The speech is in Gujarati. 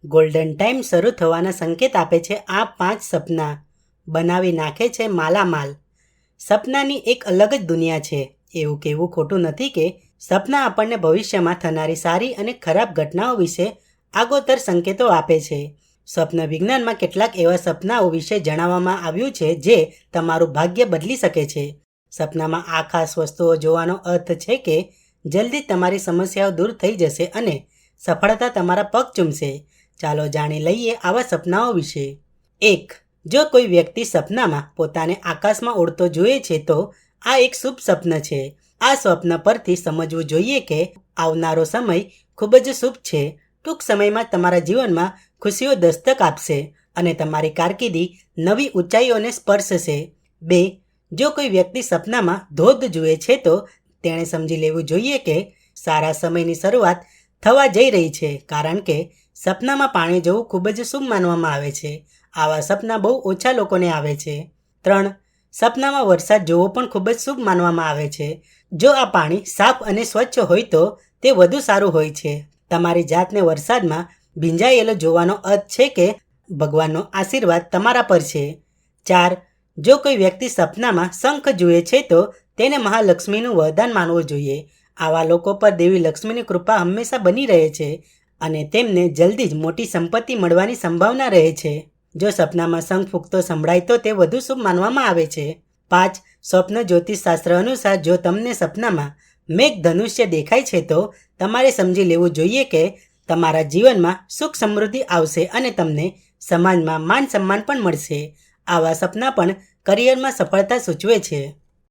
ગોલ્ડન ટાઈમ શરૂ થવાના સંકેત આપે છે આ 5 સપના. બનાવી નાખે છે માલામાલ. સપનાની એક અલગ જ દુનિયા છે. એવું કહેવું ખોટું નથી કે સપના આપણને ભવિષ્યમાં થનારી સારી અને ખરાબ ઘટનાઓ વિશે આગોતર સંકેતો આપે છે. સ્વપ્ન વિજ્ઞાનમાં કેટલાક એવા સપનાઓ વિશે જણાવવામાં આવ્યું છે જે તમારું ભાગ્ય બદલી શકે છે. સપનામાં આ ખાસ વસ્તુઓ જોવાનો અર્થ છે કે જલ્દી તમારી સમસ્યાઓ દૂર થઈ જશે અને સફળતા તમારા પગ ચૂમશે. ચાલો જાણી લઈએ આવા સપનાઓ વિશે. 1. જો કોઈ વ્યક્તિ સપનામાં પોતાને આકાશમાં ઉડતો જુએ છે તો આ એક શુભ સ્વપ્ન છે. આ સ્વપ્ન પરથી સમજવું જોઈએ કે આવનારો સમય ખૂબ જ શુભ છે. ટૂંક સમયમાં તમારા જીવનમાં ખુશીઓ દસ્તક આપશે અને તમારી કારકિર્દી નવી ઊંચાઈઓને સ્પર્શશે. 2. જો કોઈ વ્યક્તિ સપનામાં ધોધ જુએ છે તો તેણે સમજી લેવું જોઈએ કે સારા સમયની શરૂઆત થવા જઈ રહી છે, કારણ કે સપનામાં પાણી જોવું ખૂબ જ શુભ માનવામાં આવે છે. આવા સપના બહુ ઓછા લોકોને આવે છે. 3. સપનામાં વરસાદ જોવો પણ ખૂબ જ શુભ માનવામાં આવે છે. જો આ પાણી સાફ અને સ્વચ્છ હોય તો તે વધુ સારું હોય છે. તમારી જાતને વરસાદમાં ભીંજાયેલો જોવાનો અર્થ છે કે ભગવાનનો આશીર્વાદ તમારા પર છે. 4. જો કોઈ વ્યક્તિ સપનામાં શંખ જુએ છે તો તેને મહાલક્ષ્મીનું વરદાન માનવું જોઈએ. આવા લોકો પર દેવી લક્ષ્મીની કૃપા હંમેશા બની રહે છે અને તેમને જલ્દી જ મોટી સંપત્તિ મળવાની સંભાવના રહે છે. જો સપનામાં શંખ ફૂંકતો સંભળાય તો તે વધુ શુભ માનવામાં આવે છે. 5. સ્વપ્ન જ્યોતિષશાસ્ત્ર અનુસાર જો તમને સપનામાં મેઘધનુષ્ય દેખાય છે તો તમારે સમજી લેવું જોઈએ કે તમારા જીવનમાં સુખ સમૃદ્ધિ આવશે અને તમને સમાજમાં માન સન્માન પણ મળશે. આવા સપના પણ કરિયરમાં સફળતા સૂચવે છે.